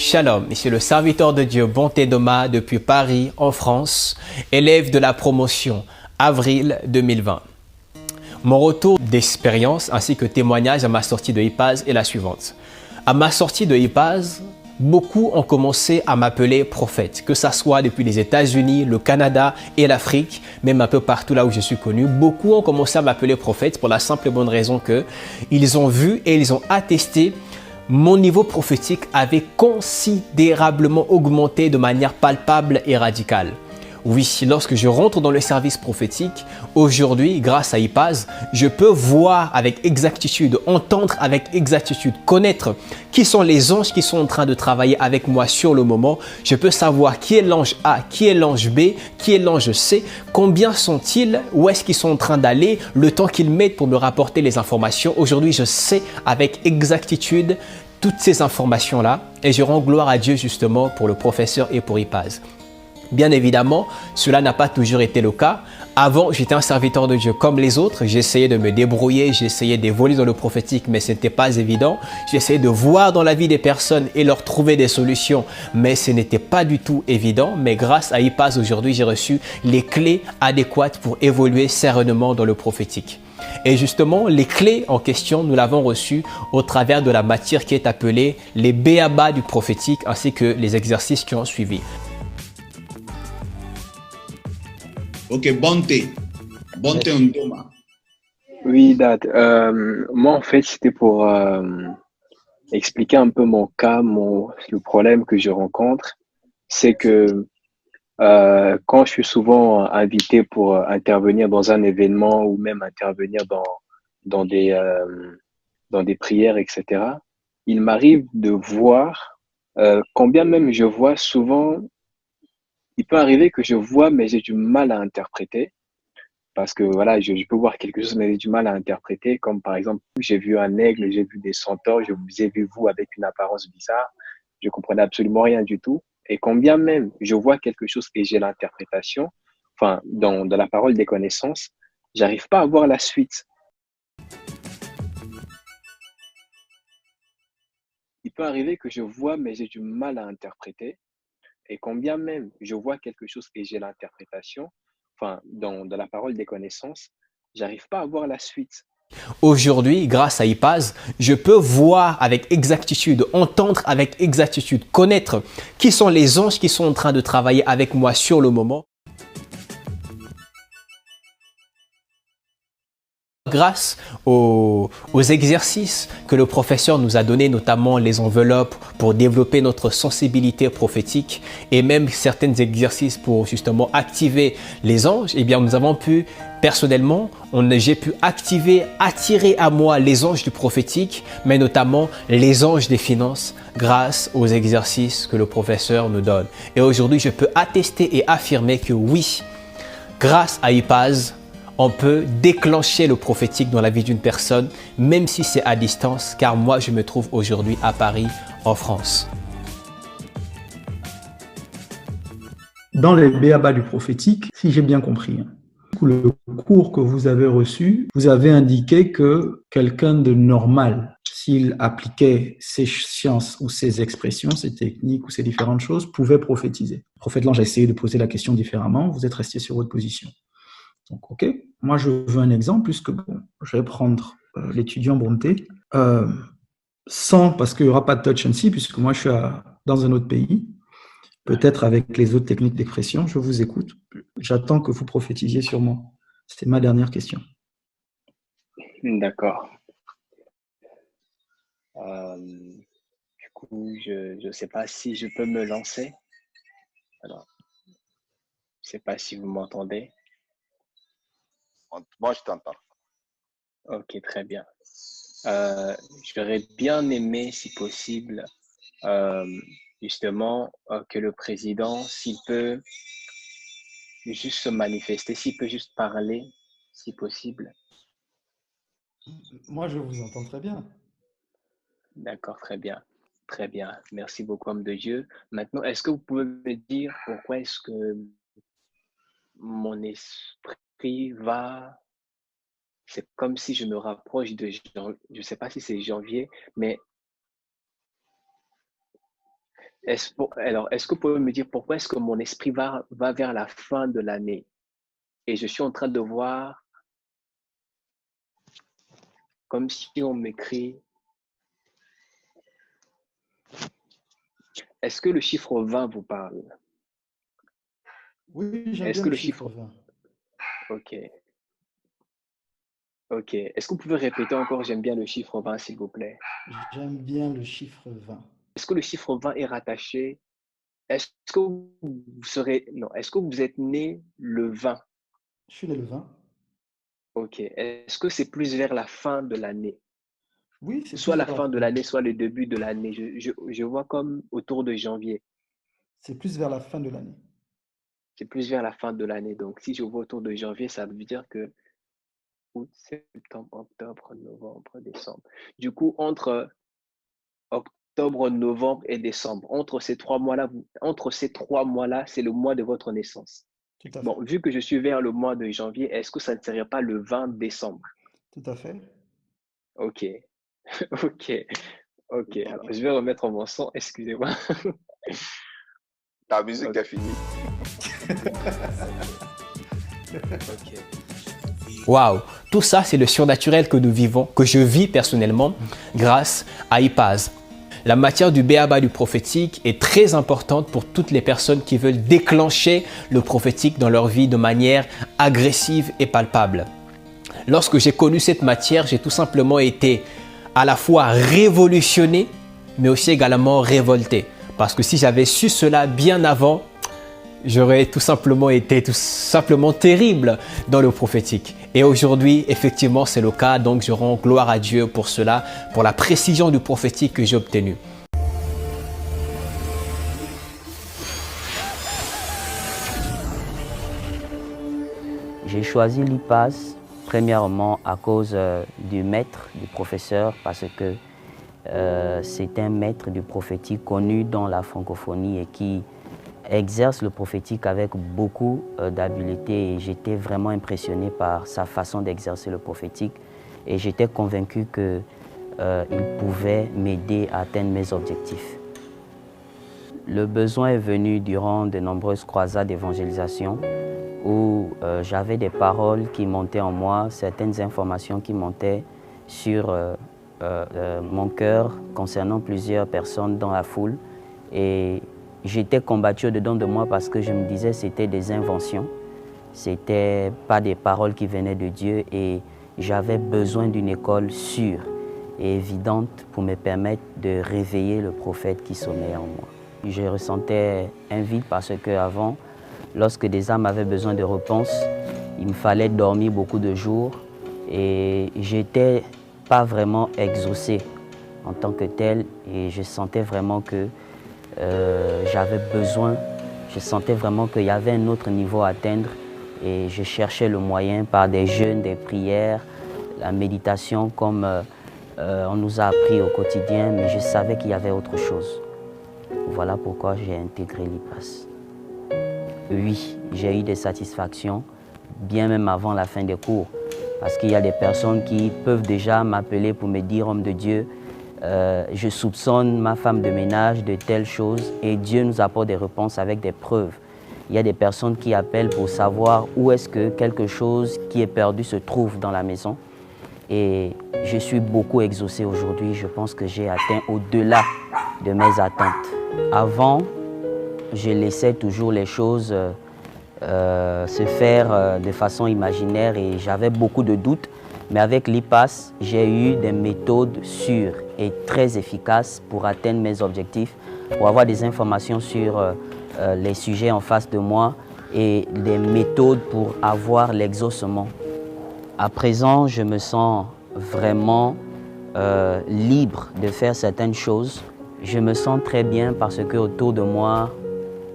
Shalom, ici le serviteur de Dieu Bonté Doma depuis Paris, en France, élève de la promotion avril 2020. Mon retour d'expérience ainsi que témoignage à ma sortie de IPAS est la suivante. À ma sortie de IPAS, beaucoup ont commencé à m'appeler prophète, que ce soit depuis les États-Unis, le Canada et l'Afrique, même un peu partout là où je suis connu. Beaucoup ont commencé à m'appeler prophète pour la simple et bonne raison que ils ont vu et ils ont attesté mon niveau prophétique avait considérablement augmenté de manière palpable et radicale. Oui, lorsque je rentre dans le service prophétique, aujourd'hui, grâce à IPAS, je peux voir avec exactitude, entendre avec exactitude, connaître qui sont les anges qui sont en train de travailler avec moi sur le moment. Je peux savoir qui est l'ange A, qui est l'ange B, qui est l'ange C, combien sont-ils, où est-ce qu'ils sont en train d'aller, le temps qu'ils mettent pour me rapporter les informations. Aujourd'hui, je sais avec exactitude toutes ces informations-là et je rends gloire à Dieu justement pour le professeur et pour IPAS. Bien évidemment, cela n'a pas toujours été le cas. Avant, j'étais un serviteur de Dieu comme les autres. J'essayais de me débrouiller, j'essayais d'évoluer dans le prophétique, mais ce n'était pas évident. J'essayais de voir dans la vie des personnes et leur trouver des solutions, mais ce n'était pas du tout évident. Mais grâce à IPAS, aujourd'hui, j'ai reçu les clés adéquates pour évoluer sereinement dans le prophétique. Et justement, les clés en question, nous l'avons reçues au travers de la matière qui est appelée les béabas du prophétique ainsi que les exercices qui ont suivi. Ok, Bonté Ondoma. Oui, Dad. Moi, en fait, c'était pour expliquer un peu mon cas, le problème que je rencontre. C'est que quand je suis souvent invité pour intervenir dans un événement ou même intervenir dans dans des prières, etc., il m'arrive de voir, quand bien même je vois souvent, il peut arriver que je vois, mais j'ai du mal à interpréter. Parce que voilà, je peux voir quelque chose, mais j'ai du mal à interpréter. Comme par exemple, j'ai vu un aigle, j'ai vu des centaures, je vous ai vu vous avec une apparence bizarre. Je comprenais absolument rien du tout. Et quand bien même je vois quelque chose et j'ai l'interprétation, enfin, dans la parole des connaissances, j'arrive pas à voir la suite. Il peut arriver que je vois, mais j'ai du mal à interpréter. Et quand bien même je vois quelque chose et j'ai l'interprétation, enfin, dans la parole des connaissances, j'arrive pas à voir la suite. Aujourd'hui, grâce à IPAS, je peux voir avec exactitude, entendre avec exactitude, connaître qui sont les anges qui sont en train de travailler avec moi sur le moment. Grâce aux exercices que le professeur nous a donnés, notamment les enveloppes pour développer notre sensibilité prophétique et même certains exercices pour justement activer les anges, eh bien nous avons pu, personnellement, j'ai pu attirer à moi les anges du prophétique, mais notamment les anges des finances grâce aux exercices que le professeur nous donne. Et aujourd'hui, je peux attester et affirmer que oui, grâce à IPAS, on peut déclencher le prophétique dans la vie d'une personne, même si c'est à distance, car moi, je me trouve aujourd'hui à Paris, en France. Dans les béabas du prophétique, si j'ai bien compris, le cours que vous avez reçu, vous avez indiqué que quelqu'un de normal, s'il appliquait ces sciences ou ces expressions, ces techniques ou ces différentes choses, pouvait prophétiser. Le prophète Lange a essayé de poser la question différemment, vous êtes resté sur votre position. Donc, ok, moi je veux un exemple, puisque bon, je vais prendre l'étudiant Bonté, sans, parce qu'il n'y aura pas de touch and see, puisque moi je suis dans un autre pays, peut-être avec les autres techniques d'expression, je vous écoute. J'attends que vous prophétisiez sur moi. C'était ma dernière question. D'accord. Du coup, je ne sais pas si je peux me lancer. Alors, je ne sais pas si vous m'entendez. Moi, je t'entends. Ok, très bien. J'aurais bien aimé, si possible, justement, que le président, s'il peut juste se manifester, s'il peut juste parler, si possible. Moi, je vous entends très bien. D'accord, très bien. Très bien. Merci beaucoup, homme de Dieu. Maintenant, est-ce que vous pouvez me dire pourquoi est-ce que mon esprit va... C'est comme si je me rapproche de janvier. Je ne sais pas si c'est janvier, mais Alors, est-ce que vous pouvez me dire pourquoi est-ce que mon esprit va vers la fin de l'année et je suis en train de voir comme si on m'écrit. Est-ce que le chiffre 20 vous parle? Oui, j'aime Est-ce bien que le le chiffre chiffre... 20. Ok, ok. Est-ce que vous pouvez répéter encore, j'aime bien le chiffre 20, s'il vous plaît? J'aime bien le chiffre 20. Est-ce que le chiffre 20 est rattaché? Est-ce que vous serez... Non, est-ce que vous êtes né le 20? Je suis né le 20. Ok. Est-ce que c'est plus vers la fin de l'année? Oui, c'est Soit plus la vers la fin de fin. l'année, soit le début de l'année. Je vois comme autour de janvier. C'est plus vers la fin de l'année. C'est plus vers la fin de l'année. Donc, si je vois autour de janvier, ça veut dire que août, septembre, octobre, novembre, décembre. Du coup, entre octobre, novembre et décembre, entre ces 3 mois-là, c'est le mois de votre naissance. Tout à Bon, fait. vu que je suis vers le mois de janvier, est-ce que ça ne serait pas le 20 décembre? Tout à fait. Ok, ok, ok. Alors, je vais remettre mon son, excusez-moi. Ta musique Ok, est finie. ok. Waouh, tout ça, c'est le surnaturel que nous vivons, que je vis personnellement grâce à Ipaz. La matière du béaba du prophétique est très importante pour toutes les personnes qui veulent déclencher le prophétique dans leur vie de manière agressive et palpable. Lorsque j'ai connu cette matière, j'ai tout simplement été à la fois révolutionné, mais aussi également révolté. Parce que si j'avais su cela bien avant, j'aurais tout simplement été terrible dans le prophétique. Et aujourd'hui, effectivement, c'est le cas. Donc, je rends gloire à Dieu pour cela, pour la précision du prophétique que j'ai obtenue. J'ai choisi l'IPAS premièrement à cause du maître, du professeur, parce que c'est un maître du prophétique connu dans la francophonie et qui exerce le prophétique avec beaucoup d'habileté. Et j'étais vraiment impressionné par sa façon d'exercer le prophétique et j'étais convaincu qu'il pouvait m'aider à atteindre mes objectifs. Le besoin est venu durant de nombreuses croisades d'évangélisation où j'avais des paroles qui montaient en moi, certaines informations qui montaient sur mon cœur concernant plusieurs personnes dans la foule. Et j'étais combattu dedans de moi parce que je me disais que c'était des inventions, c'était pas des paroles qui venaient de Dieu et j'avais besoin d'une école sûre et évidente pour me permettre de réveiller le prophète qui sommeillait en moi. Je ressentais un vide parce qu'avant, lorsque des âmes avaient besoin de réponse, il me fallait dormir beaucoup de jours et j'étais pas vraiment exaucé en tant que tel et je sentais vraiment que j'avais besoin, je sentais vraiment qu'il y avait un autre niveau à atteindre et je cherchais le moyen par des jeûnes, des prières, la méditation comme on nous a appris au quotidien, mais je savais qu'il y avait autre chose. Voilà pourquoi j'ai intégré l'IPAS. Oui, j'ai eu des satisfactions, bien même avant la fin des cours, parce qu'il y a des personnes qui peuvent déjà m'appeler pour me dire « Homme de Dieu, je soupçonne ma femme de ménage de telles choses » et Dieu nous apporte des réponses avec des preuves. Il y a des personnes qui appellent pour savoir où est-ce que quelque chose qui est perdu se trouve dans la maison. Et je suis beaucoup exaucé aujourd'hui. Je pense que j'ai atteint au-delà de mes attentes. Avant, je laissais toujours les choses se faire de façon imaginaire et j'avais beaucoup de doutes. Mais avec l'IPAS, j'ai eu des méthodes sûres et très efficaces pour atteindre mes objectifs, pour avoir des informations sur les sujets en face de moi et des méthodes pour avoir l'exaucement. À présent, je me sens vraiment libre de faire certaines choses. Je me sens très bien parce qu'autour de moi,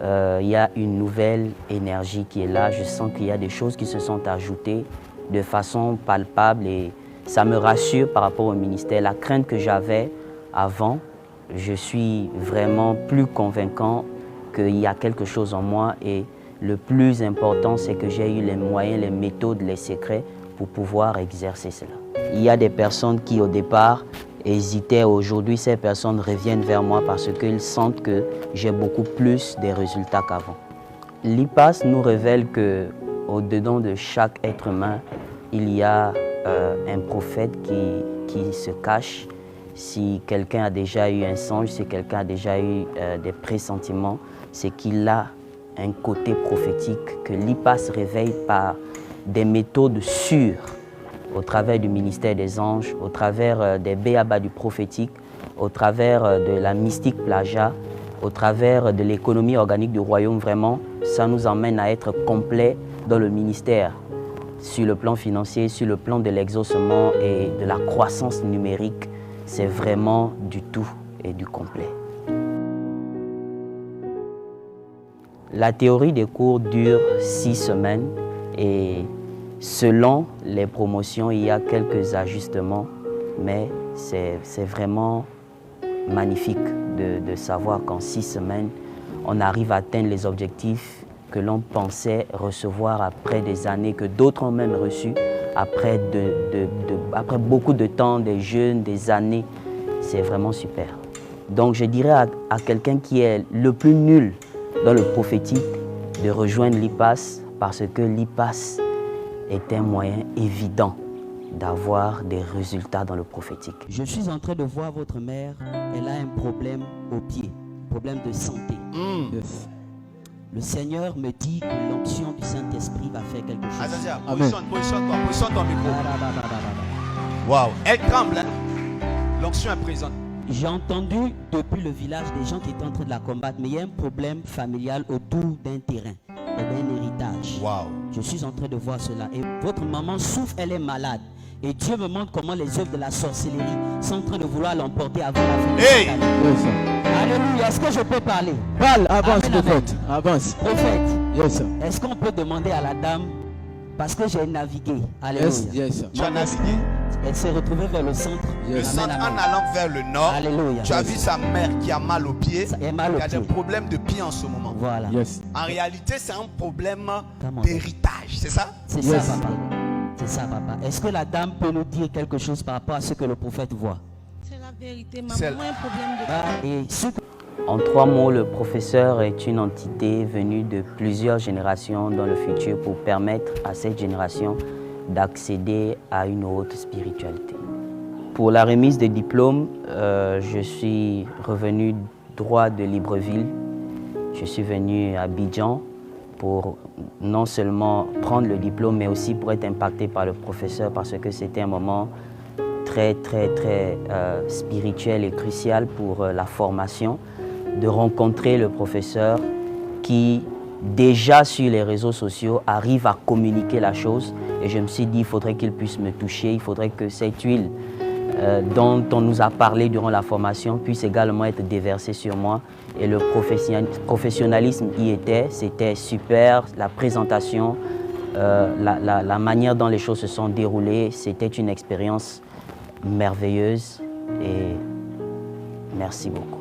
il y a une nouvelle énergie qui est là. Je sens qu'il y a des choses qui se sont ajoutées de façon palpable et ça me rassure par rapport au ministère. La crainte que j'avais avant, je suis vraiment plus convaincant qu'il y a quelque chose en moi et le plus important, c'est que j'ai eu les moyens, les méthodes, les secrets pour pouvoir exercer cela. Il y a des personnes qui, au départ, hésitaient. Aujourd'hui, ces personnes reviennent vers moi parce qu'ils sentent que j'ai beaucoup plus de résultats qu'avant. L'IPAS nous révèle qu'au-dedans de chaque être humain, il y a un prophète qui se cache. Si quelqu'un a déjà eu un songe, si quelqu'un a déjà eu des pressentiments, c'est qu'il a un côté prophétique que l'IPAS réveille par des méthodes sûres au travers du ministère des anges, au travers des béabas du prophétique, au travers de la mystique plagia, au travers de l'économie organique du royaume. Vraiment, ça nous emmène à être complet dans le ministère, sur le plan financier, sur le plan de l'exaucement et de la croissance numérique. C'est vraiment du tout et du complet. La théorie des cours dure 6 semaines et selon les promotions, il y a quelques ajustements, mais c'est vraiment magnifique de savoir qu'en 6 semaines, on arrive à atteindre les objectifs que l'on pensait recevoir après des années, que d'autres ont même reçus après beaucoup de temps, des jeûnes, des années. C'est vraiment super. Donc je dirais à quelqu'un qui est le plus nul dans le prophétique de rejoindre l'IPAS parce que l'IPAS est un moyen évident d'avoir des résultats dans le prophétique. Je suis en train de voir votre mère, elle a un problème au pied, problème de santé. Le Seigneur me dit que l'onction du Saint-Esprit va faire quelque chose. Attention, positionne ton micro. Waouh, elle tremble, hein? L'onction est présente. J'ai entendu depuis le village des gens qui étaient en train de la combattre, mais il y a un problème familial autour d'un terrain et d'un héritage. Wow. Je suis en train de voir cela. Et votre maman souffre, elle est malade. Et Dieu me montre comment les œuvres de la sorcellerie sont en train de vouloir l'emporter avant la fin de Hey! cette année. Alléluia, est-ce que je peux parler? Parle, avance, Amen, prophète. amen. Avance. Prophète, Yes, sir. est-ce qu'on peut demander à la dame, parce que j'ai navigué, alléluia. Yes, sir. Tu as navigué Elle s'est retrouvée vers le centre. le Yes. centre Amen, en amen. allant vers le nord. Alléluia. Tu as vu sa mère qui a mal au pied. Ça est mal au Il y a des pied. problèmes de pied en ce moment. Voilà. Yes. En réalité, c'est un problème Comment? d'héritage, c'est ça? C'est Yes. ça, papa. C'est ça, papa. Est-ce que la dame peut nous dire quelque chose par rapport à ce que le prophète voit? C'est la vérité, C'est- maman a un problème de... Et ce que En 3 mots, le professeur est une entité venue de plusieurs générations dans le futur pour permettre à cette génération d'accéder à une haute spiritualité. Pour la remise des diplômes, je suis revenu droit de Libreville. Je suis venu à Abidjan pour non seulement prendre le diplôme, mais aussi pour être impacté par le professeur parce que c'était un moment très spirituel et crucial pour la formation, de rencontrer le professeur qui, déjà sur les réseaux sociaux, arrive à communiquer la chose. Et je me suis dit, il faudrait qu'il puisse me toucher, il faudrait que cette huile dont on nous a parlé durant la formation puisse également être déversée sur moi. Et le professionnalisme y était, c'était super, la présentation, la manière dont les choses se sont déroulées, c'était une expérience merveilleuse et merci beaucoup.